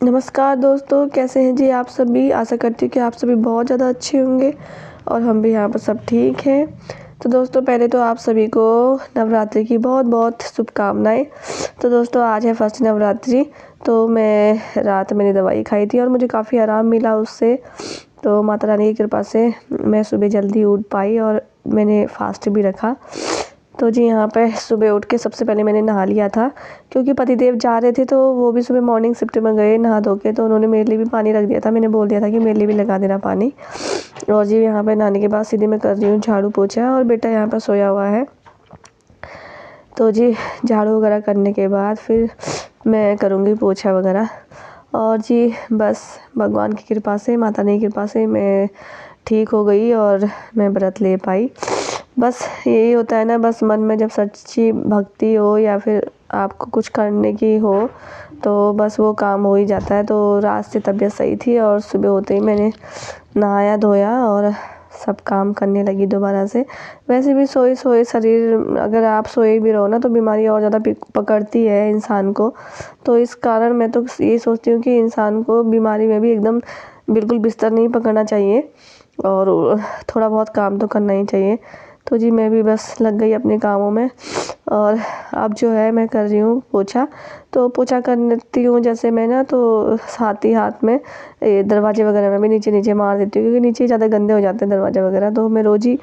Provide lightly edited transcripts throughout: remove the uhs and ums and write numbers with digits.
नमस्कार दोस्तों, कैसे हैं जी आप सभी। आशा करती हूँ कि आप सभी बहुत ज़्यादा अच्छे होंगे और हम भी यहाँ पर सब ठीक हैं। तो दोस्तों, पहले तो आप सभी को नवरात्रि की बहुत बहुत शुभकामनाएं। तो दोस्तों, आज है फर्स्ट नवरात्रि। तो मैं रात मैंने दवाई खाई थी और मुझे काफ़ी आराम मिला उससे। तो माता रानी की कृपा से मैं सुबह जल्दी उठ पाई और मैंने फास्ट भी रखा। तो जी यहाँ पे सुबह उठ के सबसे पहले मैंने नहा लिया था, क्योंकि पतिदेव जा रहे थे तो वो भी सुबह मॉर्निंग शिफ्ट में गए नहा धो के। तो उन्होंने मेरे लिए भी पानी रख दिया था, मैंने बोल दिया था कि मेरे लिए भी लगा देना पानी। और जी यहाँ पे नहाने के बाद सीधे मैं कर रही हूँ झाड़ू पोछा, और बेटा यहाँ पर सोया हुआ है। तो जी झाड़ू वगैरह करने के बाद फिर मैं करूँगी पोछा वगैरह। और जी बस भगवान की कृपा से, माता रानी की कृपा से मैं ठीक हो गई और मैं व्रत ले पाई। बस यही होता है ना, बस मन में जब सच्ची भक्ति हो या फिर आपको कुछ करने की हो तो बस वो काम हो ही जाता है। तो रात से तबीयत सही थी और सुबह होते ही मैंने नहाया धोया और सब काम करने लगी दोबारा से। वैसे भी सोए सोए शरीर, अगर आप सोए भी रहो ना तो बीमारी और ज़्यादा पकड़ती है इंसान को। तो इस कारण मैं तो ये सोचती हूँ कि इंसान को बीमारी में भी एकदम बिल्कुल बिस्तर नहीं पकड़ना चाहिए और थोड़ा बहुत काम तो करना ही चाहिए। तो जी मैं भी बस लग गई अपने कामों में और अब जो है मैं कर रही हूँ पोछा। तो पोछा करती हूँ जैसे मैं ना, तो साथ ही हाथ में दरवाजे वगैरह में भी नीचे नीचे मार देती हूँ, क्योंकि नीचे ज़्यादा गंदे हो जाते हैं दरवाजे वगैरह। तो मैं रोज़ ही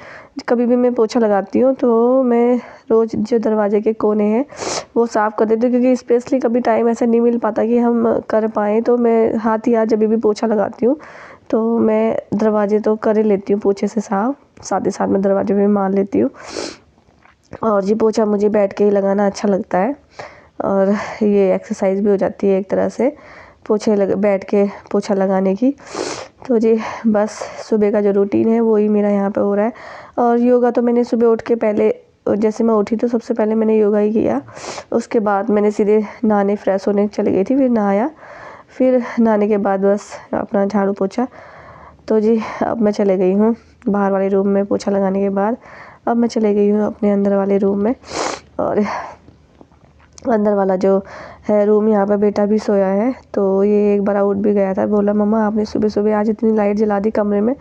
कभी भी मैं पोछा लगाती हूँ तो मैं रोज़ जो दरवाजे के कोने हैं वो साफ़ कर देती हूँ, क्योंकि स्पेशली कभी टाइम ऐसा नहीं मिल पाता कि हम कर पाएँ। तो मैं हाथ ही हाथ जब भी पोछा लगाती हूँ तो मैं दरवाजे तो कर ही लेती हूँ पोछे से साफ़, साथ ही साथ में दरवाजे भी मार लेती हूँ। और जी पोछा मुझे बैठ के ही लगाना अच्छा लगता है और ये एक्सरसाइज भी हो जाती है एक तरह से बैठ के पोछा लगाने की। तो जी बस सुबह का जो रूटीन है वही मेरा यहाँ पे हो रहा है। और योगा तो मैंने सुबह उठ के पहले, जैसे मैं उठी तो सबसे पहले मैंने योगा ही किया। उसके बाद मैंने सीधे नहाने फ्रेश होने चली गई थी, फिर नहाया, फिर नहाने के बाद बस अपना झाड़ू पोछा। तो जी अब मैं चले गई हूँ बाहर वाले रूम में पोछा लगाने के बाद। अब मैं चले गई हूँ अपने अंदर वाले रूम में, और अंदर वाला जो है रूम, यहाँ पे बेटा भी सोया है। तो ये एक बार उठ भी गया था, बोला मम्मा आपने सुबह सुबह आज इतनी लाइट जला दी कमरे में,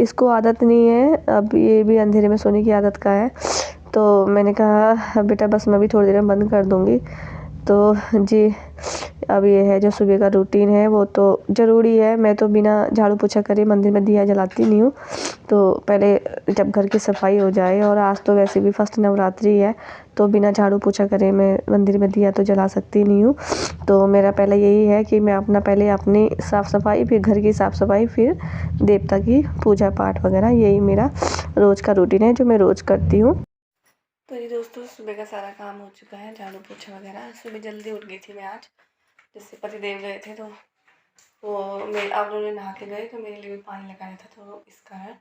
इसको आदत नहीं है, अब ये भी अंधेरे में सोने की आदत का है। तो मैंने कहा बेटा बस मैं भी थोड़ी देर में बंद कर दूँगी। तो जी अब ये है जो सुबह का रूटीन है वो तो ज़रूरी है। मैं तो बिना झाड़ू पोछा करे मंदिर में दिया जलाती नहीं हूँ। तो पहले जब घर की सफाई हो जाए, और आज तो वैसे भी फर्स्ट नवरात्रि है तो बिना झाड़ू पोछा करे मैं मंदिर में दिया तो जला सकती नहीं हूँ। तो मेरा पहले यही है कि मैं अपना पहले अपनी साफ़ सफाई, फिर घर की साफ़ सफाई, फिर देवता की पूजा पाठ वगैरह, यही मेरा रोज़ का रूटीन है जो मैं रोज़ करती हूँ। तो ये दोस्तों सुबह का सारा काम हो चुका है, झाड़ू पोछा वगैरह। सुबह जल्दी उठ गई थी मैं आज, जैसे पतिदेव गए थे तो वो अब उन्होंने नहा के गए तो मेरे लिए भी पानी लगाया था, तो इस कारण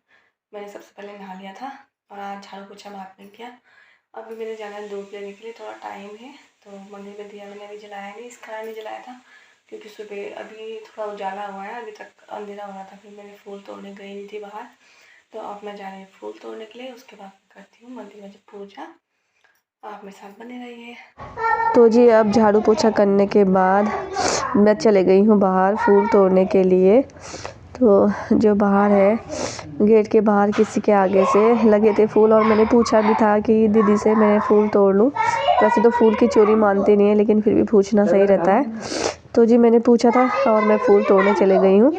मैंने सबसे पहले नहा लिया था और आज झाड़ू पोछा बात नहीं किया। अभी मैंने जाना है दूध लेने के लिए, थोड़ा टाइम है। तो मंदिर में दिया मैंने अभी जलाया नहीं, इस कारण नहीं जलाया था क्योंकि सुबह अभी थोड़ा उजाला हुआ है, अभी तक अंधेरा हो रहा था। फिर मैंने फूल तोड़ने गई नहीं थी बाहर, तो अब मैं जा रही हूँ फूल तोड़ने के लिए। उसके बाद करती हूँ मंदिर में जब पूजा। आप मेरे साथ बने रहिए। तो जी अब झाड़ू पोछा करने के बाद मैं चले गई हूँ बाहर फूल तोड़ने के लिए। तो जो बाहर है, गेट के बाहर किसी के आगे से लगे थे फूल, और मैंने पूछा भी था कि दीदी से मैं फूल तोड़ लूँ। वैसे तो फूल की चोरी मानते नहीं है, लेकिन फिर भी पूछना सही रहता है। तो जी मैंने पूछा था और मैं फूल तोड़ने चले गई हूँ।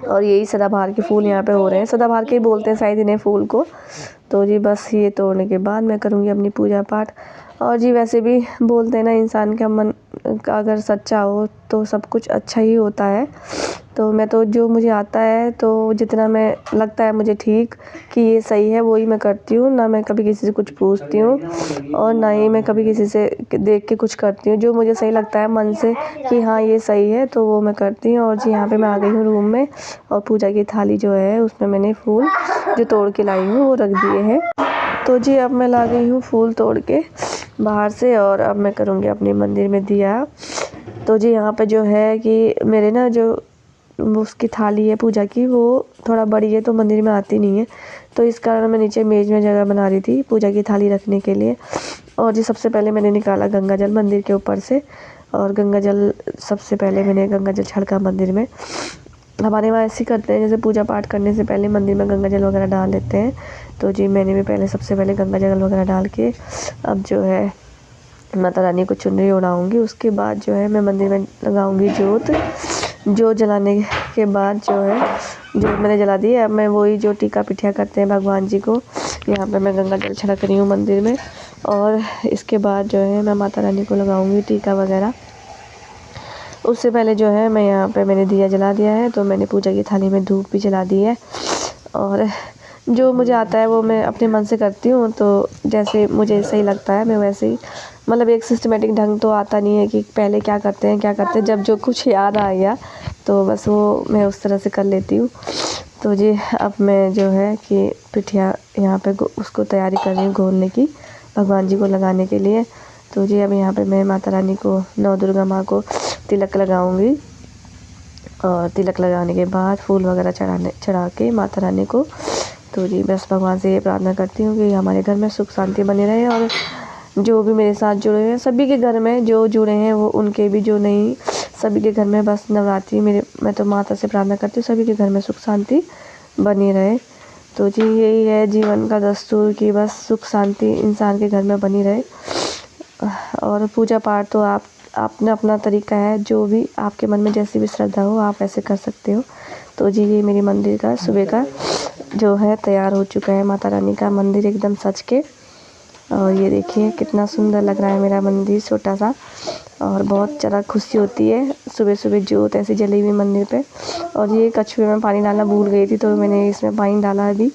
और यही सदाबहार के फूल यहाँ पे हो रहे हैं, सदाबहार के ही बोलते हैं शायद इन्हें फूल को। तो जी बस ये तोड़ने के बाद मैं करूँगी अपनी पूजा पाठ। और जी वैसे भी बोलते हैं ना, इंसान का मन अगर सच्चा हो तो सब कुछ अच्छा ही होता है। तो मैं तो जो मुझे आता है, तो जितना मैं लगता है मुझे ठीक कि ये सही है वही मैं करती हूँ। ना मैं कभी किसी से कुछ पूछती हूँ और ना ही मैं कभी किसी से देख के कुछ करती हूँ। जो मुझे सही लगता है मन से कि हाँ ये सही है तो वो मैं करती हूँ। और जी यहाँ पे मैं आ गई हूँ रूम में, और पूजा की थाली जो है उसमें मैंने फूल जो तोड़ के लाई हूँ वो रख दिए हैं। तो जी अब मैं ला गई हूँ फूल तोड़ के बाहर से, और अब मैं करूँगी अपने मंदिर में दिया। तो जी यहाँ पे जो है कि मेरे ना जो उसकी थाली है पूजा की, वो थोड़ा बड़ी है तो मंदिर में आती नहीं है। तो इस कारण मैं नीचे मेज में जगह बना रही थी पूजा की थाली रखने के लिए। और जी सबसे पहले मैंने निकाला गंगा जल मंदिर के ऊपर से, और गंगा जल सबसे पहले मैंने गंगा जल छिड़का मंदिर में। हमारे वहाँ ऐसे ही करते हैं, जैसे पूजा पाठ करने से पहले मंदिर में गंगा जल वगैरह डाल लेते हैं। तो जी मैंने भी पहले सबसे पहले गंगा जल वगैरह डाल के अब जो है माता रानी को चुनरी ओढ़ाऊँगी। उसके बाद जो है मैं मंदिर में लगाऊँगी जोत। जोत जलाने के बाद जो है जोत मैंने जला दी है। अब मैं वही जो टीका पिठिया करते हैं भगवान जी को, यहाँ पे मैं गंगा जल छिड़क रही हूँ मंदिर में। और इसके बाद जो है मैं माता रानी को लगाऊँगी टीका वगैरह। उससे पहले जो है मैं यहाँ पे मैंने दिया जला दिया है, तो मैंने पूजा की थाली में धूप भी जला दी है। और जो मुझे आता है वो मैं अपने मन से करती हूँ, तो जैसे मुझे सही लगता है मैं वैसे ही, मतलब एक सिस्टमेटिक ढंग तो आता नहीं है कि पहले क्या करते हैं, जब जो कुछ याद आ गया तो बस वो मैं उस तरह से कर लेती हूँ। तो जी अब मैं जो है कि पिठिया यहाँ पे उसको तैयारी कर रही हूँ घोलने की, भगवान जी को लगाने के लिए। तो जी अब यहाँ पे मैं माता रानी को, नौ दुर्गा माँ को तिलक लगाऊंगी। और तिलक लगाने के बाद फूल वगैरह चढ़ा के माता रानी को, तो जी बस भगवान से ये प्रार्थना करती हूँ कि हमारे घर में सुख शांति बनी रहे। और जो भी मेरे साथ जुड़े हुए हैं, सभी के घर में जो जुड़े हैं वो, उनके भी जो नहीं, सभी के घर में बस नवरात्रि मैं तो माता से प्रार्थना करती हूँ सभी के घर में सुख शांति बनी रहे। तो जी यही है जीवन का दस्तूर कि बस सुख शांति इंसान के घर में बनी रहे। और पूजा पाठ तो आपने अपना तरीका है, जो भी आपके मन में जैसी भी श्रद्धा हो आप ऐसे कर सकते हो। तो जी ये मेरी मंदिर का सुबह का जो है तैयार हो चुका है, माता रानी का मंदिर एकदम सज के। और ये देखिए कितना सुंदर लग रहा है मेरा मंदिर छोटा सा। और बहुत ज़्यादा खुशी होती है सुबह सुबह जोत ऐसे जली हुई मंदिर पे। और ये कछुए में पानी डालना भूल गई थी, तो मैंने इसमें पानी डाला। अभी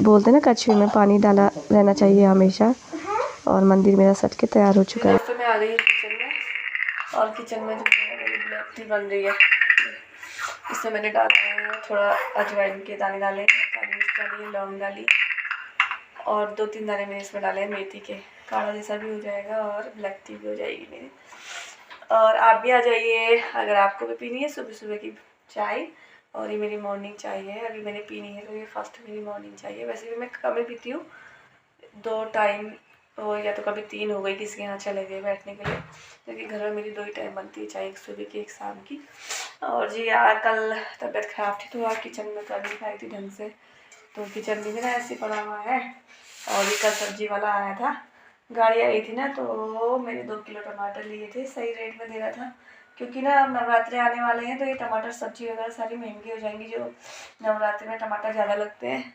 बोलते हैं ना कछुए में पानी डाला रहना चाहिए हमेशा। और मंदिर मेरा सज के तैयार हो चुका है। तो मैं आ गई किचन में, और किचन में जो है मेरी ब्लैक टी बन रही है। इसमें मैंने डाला है थोड़ा अजवाइन के दाने डाले, काली मिर्च डाली, लौंग डाली, और 2-3 दाने मैंने इसमें डाले हैं मेथी के। काढ़ा जैसा भी हो जाएगा और ब्लैक टी भी हो जाएगी मेरी। और आप भी आ जाइए अगर आपको भी पीनी है सुबह सुबह की चाय। और ये मेरी मॉर्निंग चाय है, अभी मैंने पीनी है तो ये फर्स्ट मेरी मॉर्निंग चाय है। वैसे भी मैं कम ही पीती हूँ, 2 टाइम और या तो कभी 3 हो गई किसी के यहाँ चले गए बैठने के लिए, क्योंकि घर में मेरी 2 ही टाइम बनती है चाय, एक सुबह की एक शाम की। और जी यार कल तबीयत ख़राब थी तो यार किचन में कर नहीं पाई थी ढंग से, तो किचन भी मेरा ऐसे पड़ा हुआ है। और ये कल सब्जी वाला आया था, गाड़ी आई थी ना, तो मैंने 2 किलो टमाटर लिए थे, सही रेट में दे रहा था। क्योंकि ना नवरात्रि आने वाले हैं तो ये टमाटर सब्जी वगैरह सारी महंगी हो जाएंगी, जो नवरात्रि में टमाटर ज़्यादा लगते हैं,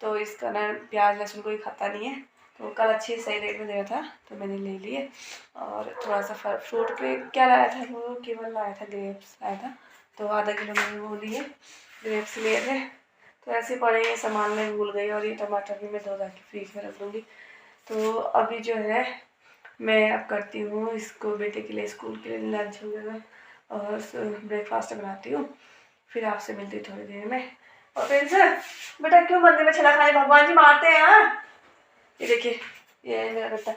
तो इसका ना प्याज लहसुन कोई खाता नहीं है। तो कल अच्छी सही रेट में दे रहा था तो मैंने ले लिए। और थोड़ा सा फ्रूट पे क्या लाया था, वो केवल लाया था ग्रेप्स लाया था, तो आधा किलो मैंने वो लिए, ग्रेप्स लिए थे। तो ऐसे पड़े ये सामान में भूल गई। और ये टमाटर भी मैं धो धा के फ्रीज में रख दूँगी। तो अभी जो है मैं अब करती हूँ इसको बेटे के लिए स्कूल के लिए लंच वगैरह और ब्रेकफास्ट बनाती हूँ, फिर आपसे मिलती हूँ थोड़ी देर में। और फिर सर बेटा क्यों मंदिर में छला खाने, भगवान जी मारते हैं हाँ। ये देखिए ये है मेरा बेटा,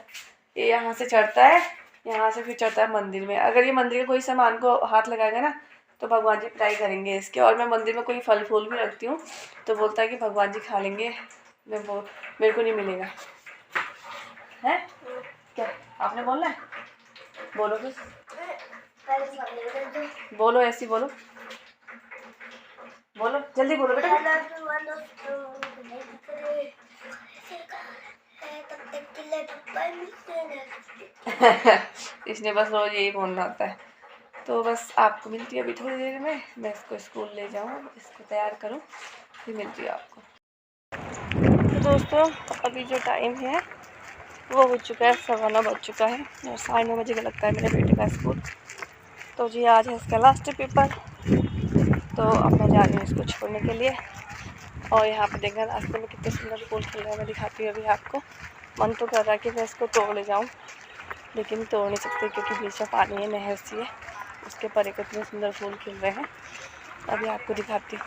ये यहाँ से चढ़ता है, यहाँ से फिर चढ़ता है मंदिर में। अगर ये मंदिर के कोई सामान को हाथ लगाएगा ना तो भगवान जी पिटाई करेंगे इसके। और मैं मंदिर में कोई फल फूल भी रखती हूँ तो बोलता है कि भगवान जी खा लेंगे, मेरे को नहीं मिलेगा। है क्या आपने बोलना है, बोलो कुछ, बोलो ऐसी बोलो, बोलो जल्दी बोलो बेटा। इसने बस रोज यही बोलना होता है। तो बस आपको मिलती है अभी थोड़ी देर में, मैं इसको स्कूल ले जाऊँ, इसको तैयार करूँ, फिर मिलती है आपको। तो दोस्तों अभी जो टाइम है वो हो चुका है 9:15 बज चुका है, और 9:30 बजे का लगता है मेरे बेटे का स्कूल। तो जी आज है इसका लास्ट पेपर, तो अब मैं जा रही हूँ इसको छोड़ने के लिए। और यहाँ पर देखना रास्ते में कितने सुंदर फूल खिल रहे हैं, मैं दिखाती हूँ अभी आपको। मन तो कर रहा है कि मैं इसको तोड़ ले जाऊँ, लेकिन तोड़ नहीं सकते क्योंकि बीच में पानी है, नहर सी है, उसके परे कितने सुंदर फूल खिल रहे हैं, अभी आपको दिखाती हूँ।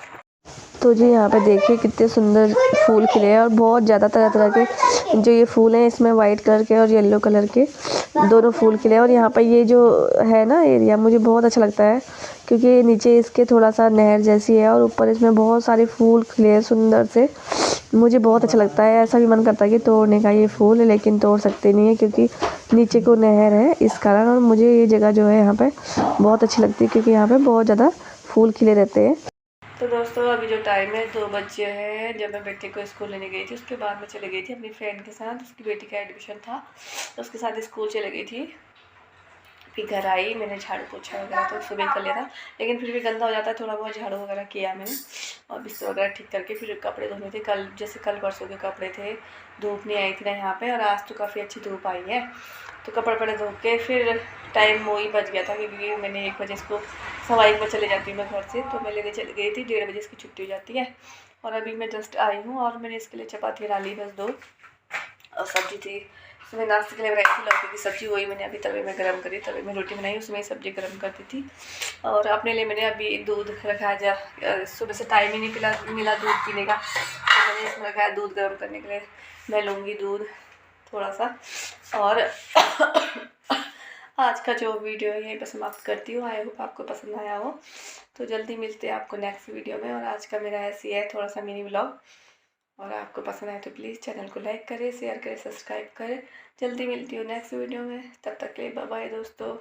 तो जी यहाँ पे देखिए कितने सुंदर फूल खिले हैं, और बहुत ज़्यादा तरह तरह के जो ये फूल हैं, इसमें वाइट कलर के और येलो कलर के दोनों फूल खिले हैं। और यहाँ पर ये जो है ना एरिया मुझे बहुत अच्छा लगता है, क्योंकि नीचे इसके थोड़ा सा नहर जैसी है और ऊपर इसमें बहुत सारे फूल खिले हैं सुंदर से। मुझे बहुत अच्छा लगता है, ऐसा भी मन करता है कि तोड़ने का ये फूल, लेकिन तोड़ सकते नहीं है क्योंकि नीचे को नहर है इस कारण, और मुझे ये जगह जो है यहाँ पे बहुत अच्छी लगती है क्योंकि यहाँ पे बहुत ज़्यादा फूल खिले रहते हैं। तो दोस्तों अभी जो टाइम है 2 बजे है। जब मैं बेटे को स्कूल लेने गई थी उसके बाद मैं चली गई थी अपनी फ्रेंड के साथ, उसकी बेटी का एडमिशन था तो उसके साथ स्कूल चली गई थी। फिर घर आई, मैंने झाड़ू पोछा वगैरह तो सुबह कर लिया था, लेकिन फिर भी गंदा हो जाता है, थोड़ा बहुत झाड़ू वगैरह किया मैंने और बिस्तर वगैरह ठीक करके फिर कपड़े धोने थे। कल जैसे कल परसों के कपड़े थे, धूप नहीं आई थी ना यहाँ पे, और आज तो काफ़ी अच्छी धूप आई है तो कपड़े वपड़े धो के फिर टाइम वही बच गया था क्योंकि मैंने 1 बजे इसको 1:15 बजे चले जाती हूँ मैं घर से, तो मैं लेने चली गई थी। 1:30 बजे इसकी छुट्टी हो जाती है और अभी मैं जस्ट आई हूँ और मैंने इसके लिए चपाती डाली बस 2 और सब्जी थी। सुबह नाश्ते के लिए बनाई थी लौकी की सब्जी, वही मैंने अभी तवे में गरम करी, तवे में रोटी बनाई उसमें सब्जी गरम कर दी थी। और अपने लिए मैंने अभी दूध रखा है, सुबह से टाइम ही नहीं मिला दूध पीने का, तो मैंने इसमें रखा है दूध गर्म करने के लिए। मैं लूँगी दूध थोड़ा सा और आज का जो वीडियो है यहीं पर समाप्त करती हूँ। आई होप आपको पसंद आया हो, तो जल्दी मिलते हैं आपको नेक्स्ट वीडियो में। और आज का मेरा ऐसी है थोड़ा सा मिनी व्लॉग, और आपको पसंद आए तो प्लीज़ चैनल को लाइक करें, शेयर करें, सब्सक्राइब करें। जल्दी मिलती हूँ नेक्स्ट वीडियो में, तब तक के लिए बाय बाय दोस्तों।